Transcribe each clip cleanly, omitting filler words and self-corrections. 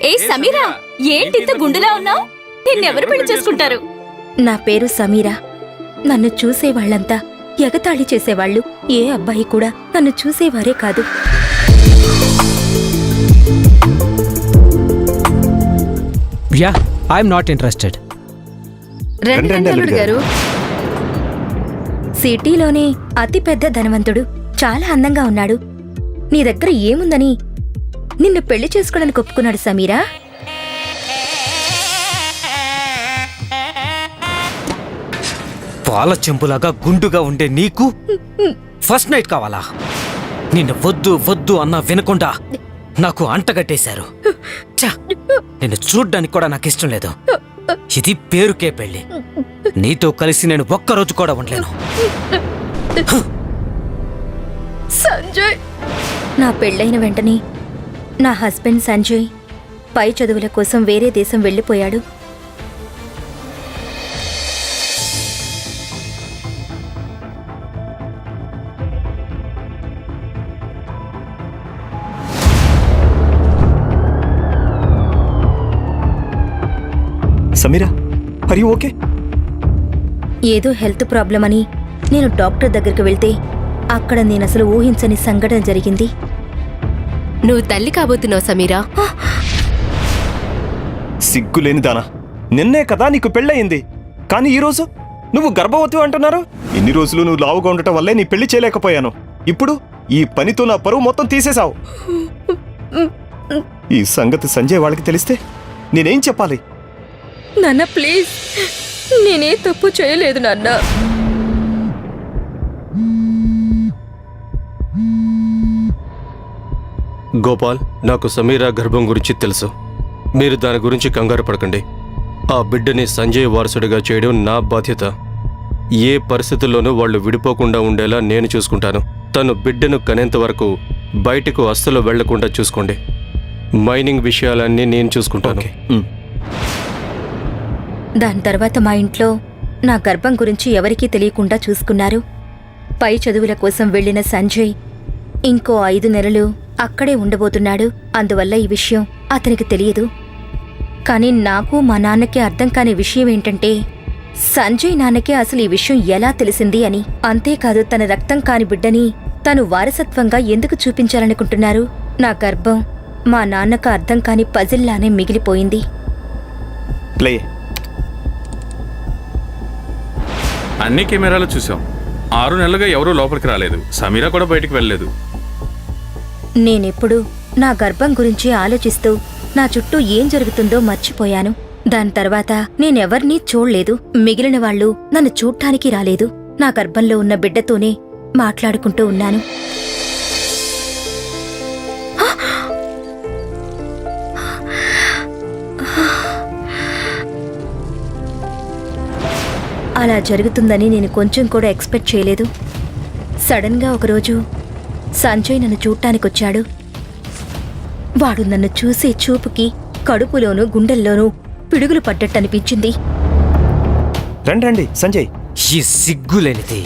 ఏ సమీరా, ఏంటి ఇంత గుండెలా ఉన్నావు? నిన్నెవరు పెళ్లి చేసుకుంటారు? నా పేరు సమీరా. నన్ను చూసేవాళ్లంతా ఎగతాళి చేసేవాళ్లు. ఏ అబ్బాయి కూడా నన్ను చూసేవారే కాదు. Yeah, I'm not interested. రండి గారు. సిటీలోనే అతి పెద్ద ధనవంతుడు, చాలా అందంగా ఉన్నాడు. నీ దగ్గర ఏముందని నిన్ను పెళ్లి చేసుకోవడానికి ఒప్పుకున్నాడు సమీరా. పాల చెంపులాగా గుండుగా ఉండే నీకు ఫస్ట్ నైట్ కావాలా? నిన్ను వద్దు వద్దు అన్నా వినకుండా నాకు అంటగట్టేశారు. నిన్ను చూడ్డానికి కూడా నాకు ఇష్టం లేదు. ఇది పేరుకే పెళ్లి. నీతో కలిసి నేను ఒక్కరోజు కూడా ఉండలేను. సంజయ్, నా పెళ్ళైన వెంటనే నా హస్బెండ్ సంజయ్ పై చదువుల కోసం వేరే దేశం వెళ్ళిపోయాడు. Sameera, are you okay? ఏదో హెల్త్ ప్రాబ్లం అని నేను డాక్టర్ దగ్గరికి వెళ్తే అక్కడ నేనసలు ఊహించని సంఘటన జరిగింది. నువ్వు తల్లి కాబోతున్నావు సమీరా. సిగ్గులేని దానా, నిన్నే కదా నీకు పెళ్ళయింది. కానీ ఈరోజు నువ్వు గర్భవతి అంటున్నారు. ఇన్ని రోజులు నువ్వు లావుగా ఉండటం వల్లే నీ పెళ్లి చేయలేకపోయాను. ఇప్పుడు ఈ పనితో నా పరువు మొత్తం తీసేశావు. ఈ సంగతి సంజయ్ వాళ్ళకి తెలిస్తే నేనేం చెప్పాలి? నాన్న ప్లీజ్, నేనే తప్పు చేయలేదు నాన్న. గోపాల్, నాకు సమీరా గర్భం గురించి తెలుసు. మీరు దాని గురించి కంగారు పడకండి. ఆ బిడ్డని సంజయ్ వారసుడిగా చేయడం నా బాధ్యత. ఏ పరిస్థితుల్లోనూ వాళ్ళు విడిపోకుండా ఉండేలా నేను చూసుకుంటాను. తను బిడ్డను కనేంత వరకు బయటకు అస్సలు వెళ్లకుండా చూసుకోండి. మైనింగ్ విషయాలన్నీ నేను చూసుకుంటాను. దాని తర్వాత మా ఇంట్లో నా గర్భం గురించి ఎవరికీ తెలియకుండా చూసుకున్నారు. పై చదువుల కోసం వెళ్లిన సంజయ్ ఇంకో 5 నెలలు అక్కడే ఉండబోతున్నాడు. అందువల్ల ఈ విషయం అతనికి తెలియదు. కానీ నాకు మా నాన్నకి అర్థం కాని విషయం ఏంటంటే, సంజయ్ నాన్నకే అసలు ఈ విషయం ఎలా తెలిసింది అని. అంతేకాదు, తన రక్తం కాని బిడ్డని తను వారసత్వంగా ఎందుకు చూపించాలనుకుంటున్నారు? నా గర్భం మా నాన్నకు అర్థం కాని పజిల్లానే మిగిలిపోయింది. ప్లే. అన్ని కెమెరాలు చూసాం. 6 నెలలుగా ఎవరూ లోపలికి రాలేదు. సమీరా కూడా బయటికి వెళ్ళలేదు. నేనెప్పుడు నా గర్భం గురించి ఆలోచిస్తూ నా చుట్టూ ఏం జరుగుతుందో మర్చిపోయాను. దాని తర్వాత నేనెవర్నీ చూడలేదు. మిగిలిన వాళ్ళు నన్ను చూడ్డానికి రాలేదు. నా గర్భంలో ఉన్న బిడ్డతోనే మాట్లాడుకుంటూ ఉన్నాను. అలా జరుగుతుందని నేను కొంచెం కూడా ఎక్స్పెక్ట్ చేయలేదు. సడన్గా ఒకరోజు సంజయ్ నన్ను చూడ్డానికొచ్చాడు. వాడు నన్ను చూసే చూపుకి కడుపులోనూ గుండెల్లోనూ పిడుగులు పడ్డట్టనిపించింది. రండి సంజయ్. ఈ సిగ్గులేనిది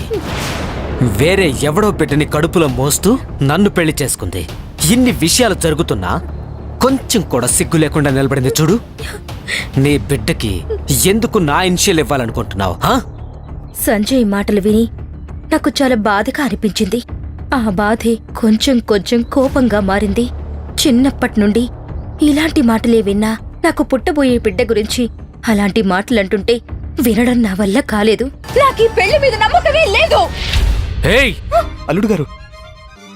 వేరే ఎవడో బిడ్డని కడుపులో మోస్తూ నన్ను పెళ్లి చేసుకుంది. ఇన్ని విషయాలు జరుగుతున్నా కొంచెం కూడా సిగ్గు లేకుండా నిలబడింది చూడు. నీ బిడ్డకి ఎందుకు నా ఇనిషియల్ ఇవ్వాలనుకుంటున్నావు? సంజయ్ మాటలు విని నాకు చాలా బాధగా అనిపించింది. ఆ బాధే కొంచెం కొంచెం కోపంగా మారింది. చిన్నప్పటి నుండి ఇలాంటి మాటలే విన్నా. నాకు పుట్టబోయే బిడ్డ గురించి అలాంటి మాటలంటుంటే వినడం నా వల్ల కాలేదు. నాకు ఈ పెళ్లి మీద నమ్మకమే లేదు. అల్లుడు గారు,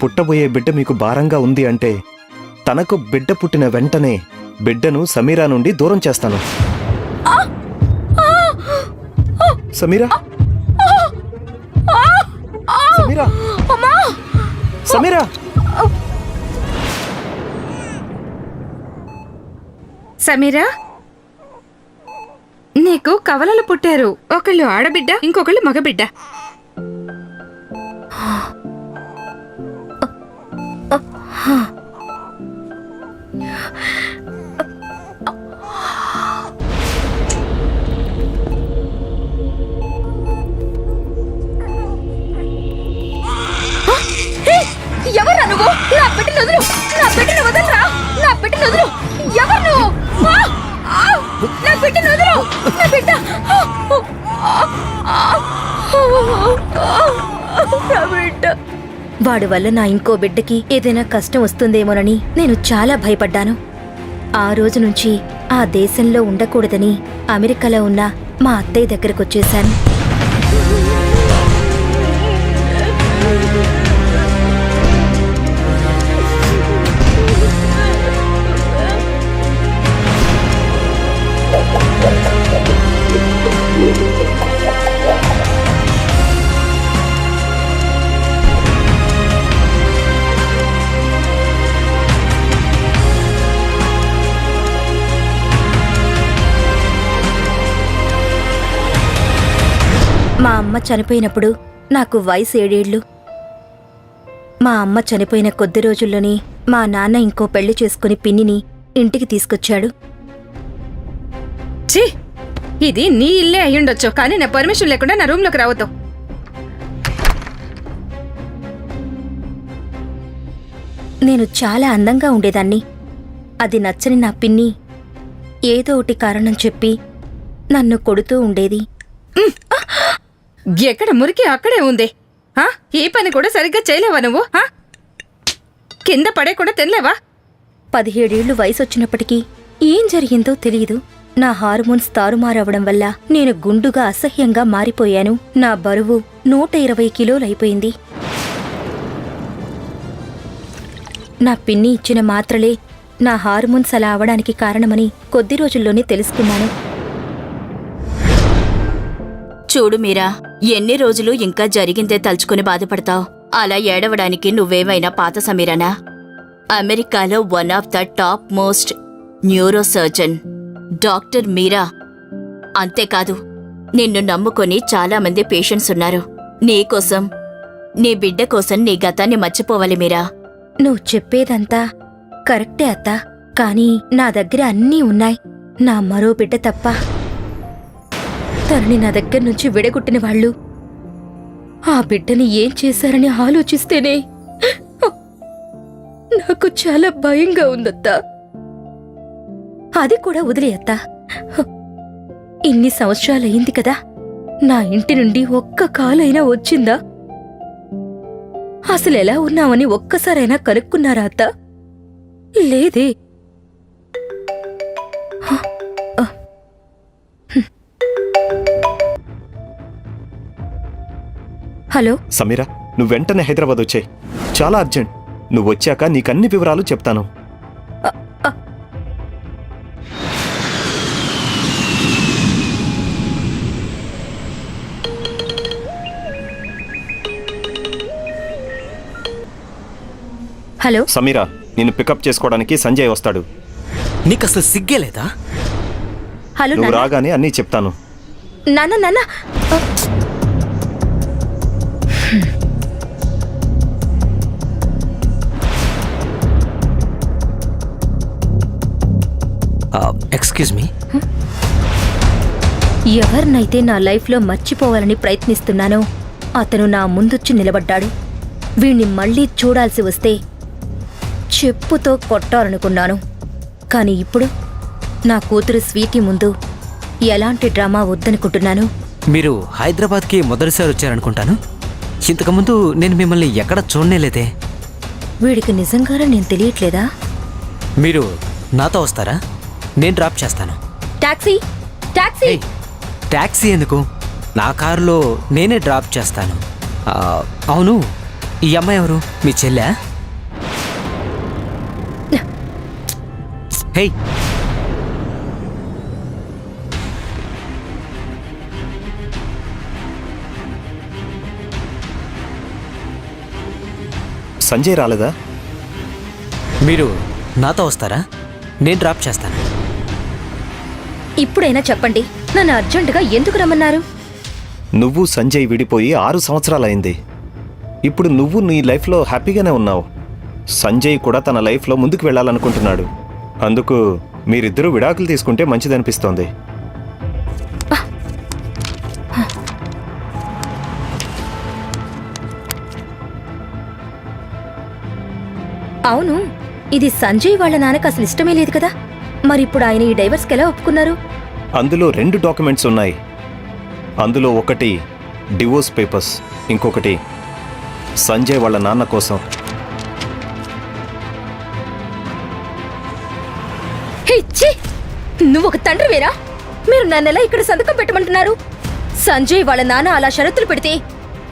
పుట్టబోయే బిడ్డ మీకు భారంగా ఉంది అంటే తనకు బిడ్డ పుట్టిన వెంటనే బిడ్డను సమీరా నుండి దూరం చేస్తాను. సమీరా, సమీరా, సమీరా. సమీరా, నీకు కవలలు పుట్టారు. ఒకళ్ళు ఆడబిడ్డ, ఇంకొకళ్ళు మగబిడ్డ. ఎవరా నువ్వు? నా బిడ్డను వదలు! నా బిడ్డను వదలరా! నా బిడ్డను వదలు! ఎవరు నువ్వు? వాడి వల్ల నా ఇంకో బిడ్డకి ఏదైనా కష్టం వస్తుందేమోనని నేను చాలా భయపడ్డాను. ఆ రోజు నుంచి ఆ దేశంలో ఉండకూడదని అమెరికాలో ఉన్న మా అత్తయ్య దగ్గరకొచ్చేశాను. మా అమ్మ చనిపోయినప్పుడు నాకు వయసు 7 ఏళ్లు. మా అమ్మ చనిపోయిన కొద్ది రోజుల్లోనే మా నాన్న ఇంకో పెళ్లి చేసుకుని పిన్నిని ఇంటికి తీసుకొచ్చాడు. ఛీ, ఇది నీ ఇల్లే అయ్యుండొచ్చు, కానీ నా పర్మిషన్ లేకుండా నా రూమ్ లోకి రావద్దు. నేను చాలా అందంగా ఉండేదాన్ని. అది నచ్చని నా పిన్ని ఏదో ఒకటి కారణం చెప్పి నన్ను కొడుతూ ఉండేది. ఎక్కడ మురికి అక్కడే ఉంది. ఈ పని కూడా సరిగ్గా చేయలేవా నువ్వు? కింద పడే కూడా తినలేవా? 17 ఏళ్లు వయసొచ్చినప్పటికీ ఏం జరిగిందో తెలియదు. నా హార్మోన్స్ తారుమారవడం వల్ల నేను గుండుగా అసహ్యంగా మారిపోయాను. నా బరువు 120 కిలోలైపోయింది. నా పిన్ని ఇచ్చిన మాత్రలే నా హార్మోన్స్ అలా అవడానికి కారణమని కొద్ది రోజుల్లోనే తెలుసుకున్నాను. చూడు మీరా, ఎన్ని రోజులు ఇంకా జరిగిందే తలుచుకుని బాధపడతావు? అలా ఏడవడానికి నువ్వేమైనా పాత సమీరానా? అమెరికాలో one of the top most neurosurgeon doctor Meera. అంతేకాదు, నిన్ను నమ్ముకొని చాలా మంది పేషెంట్స్ ఉన్నారు. నీకోసం, నీ బిడ్డ కోసం నీ గతాన్ని మర్చిపోవాలి మీరా. నువ్వు చెప్పేదంతా కరెక్టే అత్తా, కానీ నా దగ్గర అన్నీ ఉన్నాయి, నా మరో బిడ్డ తప్ప. తనని నా దగ్గర నుంచి విడగొట్టిన వాళ్ళు ఆ బిడ్డని ఏం చేశారని ఆలోచిస్తేనే నాకు చాలా భయంగా ఉందత్తా. అది కూడా వదిలేయత్తా. ఇన్ని సంవత్సరాలయ్యింది కదా, నా ఇంటి నుండి ఒక్క కాలైనా వచ్చిందా? అసలెలా ఉన్నామని ఒక్కసారైనా కనుక్కున్నారా అత్తా? లేదే. హలో సమీరా, నువ్వు వెంటనే హైదరాబాద్ వచ్చేయ్. చాలా అర్జెంట్. నువ్వు వచ్చాక నీకన్ని వివరాలు చెప్తాను. హలో సమీరా, నిన్ను పికప్ చేసుకోవడానికి సంజయ్ వస్తాడు. నీకసలు సిగ్గే లేదా? హలో నువ్వు నాన్న. రాగానే అన్నీ చెప్తాను. నాన్న నాన్న ఎక్స్క్యూజ్ మీ. ఎవరినైతే నా లైఫ్లో మర్చిపోవాలని ప్రయత్నిస్తున్నానో అతను నా ముందొచ్చి నిలబడ్డాడు. వీణ్ణి మళ్ళీ చూడాల్సి వస్తే చెప్పుతో కొట్టాలనుకున్నాను. కానీ ఇప్పుడు నా కూతురు స్వీటీ ముందు ఎలాంటి డ్రామా వద్దనుకుంటున్నాను. మీరు హైదరాబాద్కి మొదటిసారి వచ్చారనుకుంటాను. ఇంతకుముందు నేను మిమ్మల్ని ఎక్కడ చూడనేలేదే. వీడికి నిజంగానే నేను తెలియట్లేదా? మీరు నాతో వస్తారా? నేను డ్రాప్ చేస్తాను. టాక్సీ టాక్సీ ఏయ్, ట్యాక్సీ ఎందుకు? నా కారులో నేనే డ్రాప్ చేస్తాను. అవును, ఈ అమ్మాయి ఎవరు? మీ చెల్లె? హే, సంజయ్ రాలేదా? మీరు నాతో వస్తారా? నేను డ్రాప్ చేస్తాను. ఇప్పుడైనా చెప్పండి, నన్ను అర్జెంటుగా ఎందుకు రమ్మన్నారు? నువ్వు సంజయ్ విడిపోయి 6 సంవత్సరాలైంది. ఇప్పుడు నువ్వు నీ లైఫ్లో హ్యాపీగానే ఉన్నావు. సంజయ్ కూడా తన లైఫ్లో ముందుకు వెళ్ళాలనుకుంటున్నాడు. అందుకు మీరిద్దరూ విడాకులు తీసుకుంటే మంచిదనిపిస్తోంది. అవును, ఇది సంజయ్ వాళ్ళ నాన్నకు అసలు ఇష్టమే లేదు కదా. మరిప్పుడు ఆయన ఈ డైవర్స్కి ఎలా ఒప్పుకున్నారు? అందులో 2 డాక్యుమెంట్స్ ఉన్నాయి. అందులో ఒకటి డివోర్స్ పేపర్స్, ఇంకొకటి సంజయ్ వాళ్ళ నాన్న కోసం. హే, ఛీ! నువ్వు ఒక తండ్రివేరా? మీరు నన్నెలా ఇక్కడ సంతకం పెట్టమంటున్నారు? సంజయ్ వాళ్ళ నాన్న అలా షరతులు పెడితే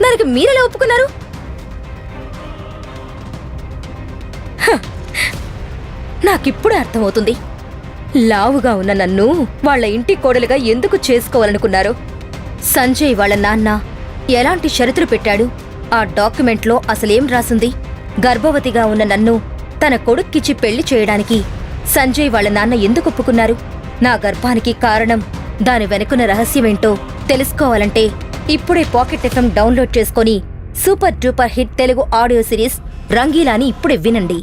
దానికి మీరెలా ఒప్పుకున్నారు? హ! నాకిప్పుడే అర్థమవుతుంది లావుగా ఉన్న నన్ను వాళ్ళ ఇంటి కోడలుగా ఎందుకు చేసుకోవాలనుకున్నారు. సంజయ్ వాళ్ళ నాన్న ఎలాంటి షరతులు పెట్టాడు? ఆ డాక్యుమెంట్లో అసలేం రాసింది? గర్భవతిగా ఉన్న నన్ను తన కొడుక్కిచ్చి పెళ్లి చేయడానికి సంజయ్ వాళ్ళ నాన్న ఎందుకు ఒప్పుకున్నారు? నా గర్భానికి కారణం, దాని వెనుకున్న రహస్యమేంటో తెలుసుకోవాలంటే ఇప్పుడే పాకెట్ ఎఫ్ఎం డౌన్లోడ్ చేసుకొని super duper hit Telugu audio series రంగీలాని ఇప్పుడే వినండి.